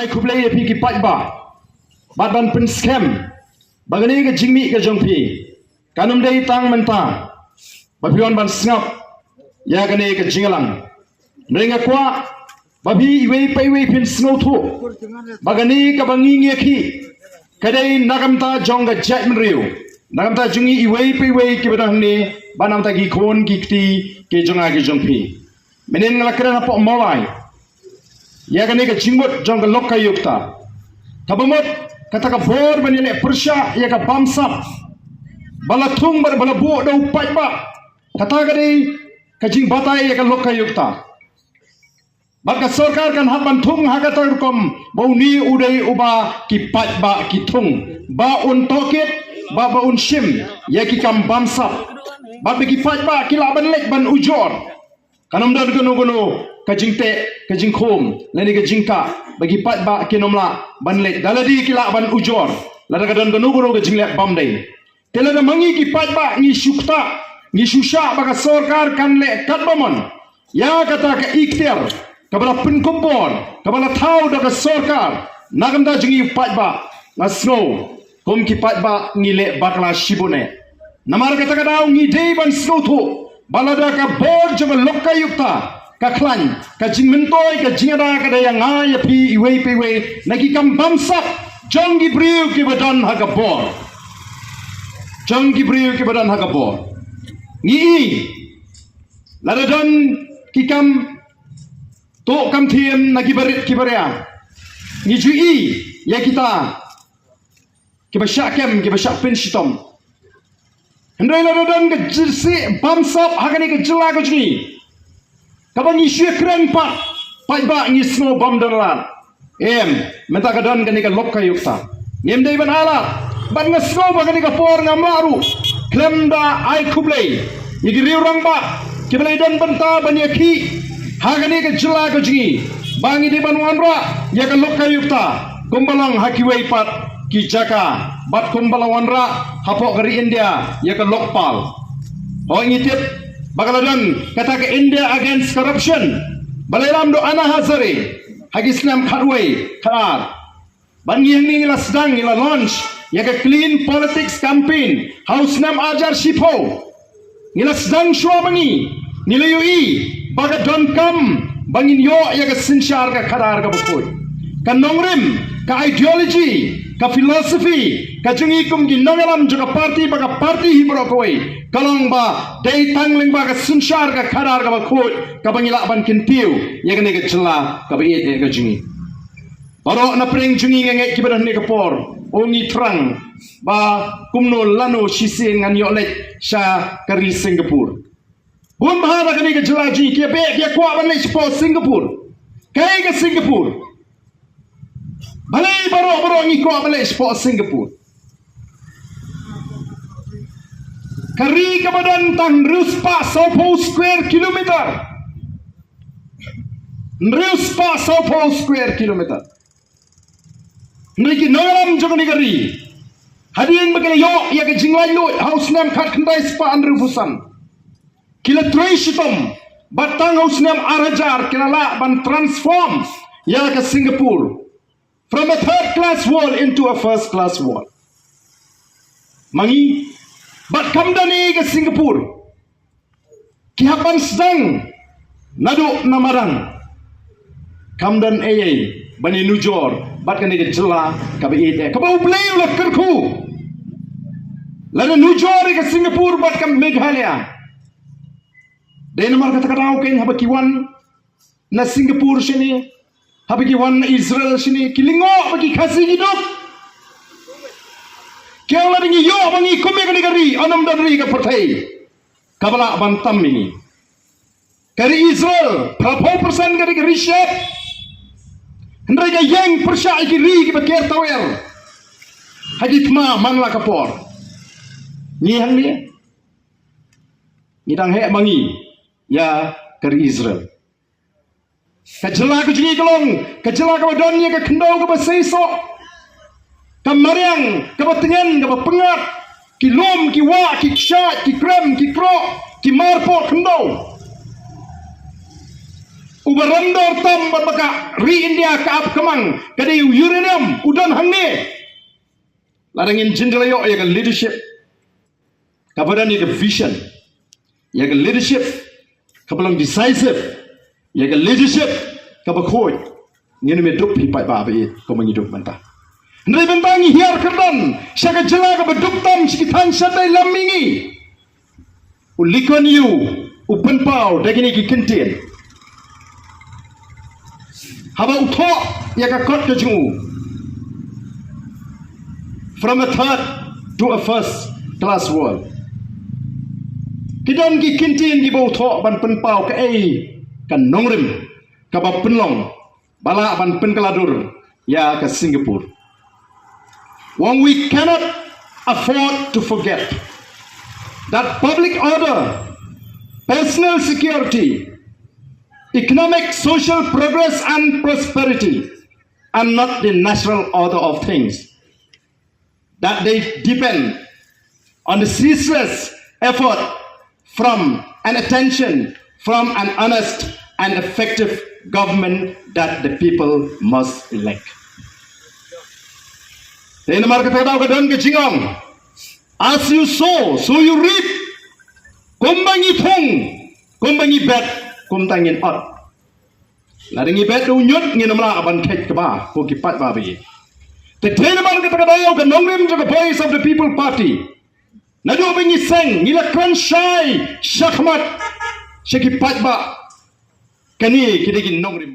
ai kublai pi ki pai ba bat ban pen scam bagani ke jingmi ke jongpi kanum dei tang menta babion ban snap ya gane ke jingalang renga kwa babi iwe pai we pin snow thu bagani ka bangi nge khi kadai nagamta jonga jat mriu nagamta jungi iwe pai we ki badang ni banam ta gi khon gi kti ke jonga gi jongpi menen ngala kra po molai ya gane ke jingmut jonga lokka yukta tabamot kata ka bor banile persya ya ka bamsap bala thung bar bala bo do pai ba kata gani ka jing batai ya ka lokka yukta baka sarkar kan hat ban thung ha ka tar kom bauni udai uba ki pai ba ki thung ba un tokit ba un shim ya ki kam bamsap ba ki pai ba ki la ban lek ban ujor kanam dan gono kajing te kajing khom lani kajing ka bagi pat ba kinomla ban let daladi kila ban ujor lada kadan gono kajing le bam dai telada mangi ki pat ba ni shukta ni shusha baka sarkar kan le katbamon ya kata ka ikter kabala pin kompor kabala thau daga sarkar nagamda jingi pat ba ngasno kom ki pat ba ni le bakla shibone namar kata kadau ni dei ban snow thu balada ka bor jama lokka yukta ka klan ka jingmentoi ka jingada ka daya ngaya pi iwe pi we nagi kam bamsap jongi briu ki badan haga bor jongi briu ki badan haga bor ni ladadan ki kam to kam thiem nagi barit ki baria ni jui ya kita ki basyakem ki basyak pin shitom hendai ladadan ka jirsi bamsap hagani ka jela ka jini kabang isu keren pak pai ba ni snow bom dalan menta kadan gani ka lokka yukta ngem dei ban ala ban nga snow ba gani ka por ngam laru klemda ai kublai igi riurang ba kiblai dan banta ban yakhi ha gani ka jila ka jingi bangi di ban wanra ya ka lokka yukta kumbalang hakiwei pat ki jaka bat kumbalang wanra hapok gari India ya ka lokpal ho ngitip Bangladesh kata ke India against corruption. Balairam do ana hazari. Hagi Islam kharway kharar. Bangi ni ila sedang ila launch ya ke clean politics campaign. House nam ajar shipo. Ila sedang shua bangi. Nila Ïohi baga don kam bangin yo ya ke sinshar ka kharar ka bukoy. Ka nongrim ka ideology ka philosophy ka jungi kum gi Nongïalam juga parti hibro koi kalong ba dei tangling ba ka sunshar ka kharar ka khoi ka bangila ban kintiu ya gane ka chla ka ba ye ka jungi baro na pring jungi nge ki badan ne ka por ongi trang ba kumno lano shise ngan yo lek sha kari Singapore bun bahara gane ka chla ji ke be ke kwa ban le spo Singapore kai ka Singapore balai baro ni kwa ban le spo Singapore kari ka badan tang ruspa 100 square kilometer ruspa 100 square kilometer niki Nongïalam jog ni kari hadin bagale yo ya ke jinglai lo house nam khat khandai spa andru busan kila troi shitom batang house nam arajar kila ban transform ya ke Singapore from a third class wall into a first class wall mangi bat kamdani ke Singapore kihapan sedang nadu namarang kamdan ayai bani nujor bat kani ke jela kabe ite kabau play ula kerku lana nujor ke Singapore bat kam Meghalaya Denmark kata kadau kain habakiwan na Singapore sini habakiwan na Israel sini kilingo bagi kasih hidup kaya lagi ni yo bangi kome kani kari anam dan ri ka pertai kabala bantam ini kari Israel berapa persen kari kari shep hendai ka yang persya iki ri ki bakir tawel hadit ma mangla kapor ni hang ni dang he bangi ya kari Israel kajela ka jingi kelong kajela ka badannya ka Khyndew ka Seisoh kamariang kabatengan kabapengat ki lom ki wa ki kshat ki krem ki kro ki Mawphor Khyndew Ubarandor tam baka re-India kaap kamang kadi uranium udan Hangne. Larangin jindrayo ya leadership. Kapadan ni vision. Ya leadership kapalang decisive. Ya leadership kapakhoy. Ngene me duk pi pai ba be ko mangiduk manta. Ndai bentangi hiar kerdan syaga jela ka beduk tam sikitan sadai lamingi. Ulikon you upen pau dagini ki kintin. Haba utho ya ka kot ka jungu. From a third to a first class world. Kidon ki kintin di bau utho ban pen pau ka kan nongrim ka ba penlong bala ban pen kaladur ya ka Singapore. When we cannot afford to forget that public order, personal security, economic, social progress and prosperity are not the natural order of things, that they depend on the ceaseless effort from and attention from an honest and effective government that the people must elect. Then market daw ka don ke jingong. As you sow, so you reap. Kumbangi thong, kumbangi bet, kumtangin ot. Laringi bet do nyut ngin mala aban khet ka ba, ko kipat ba bi. The then market daw ka nongrim to the voice of the people party. Nadu bingi seng ngila kran shai shakmat. Siya kipat ba kani kidigin nongrim.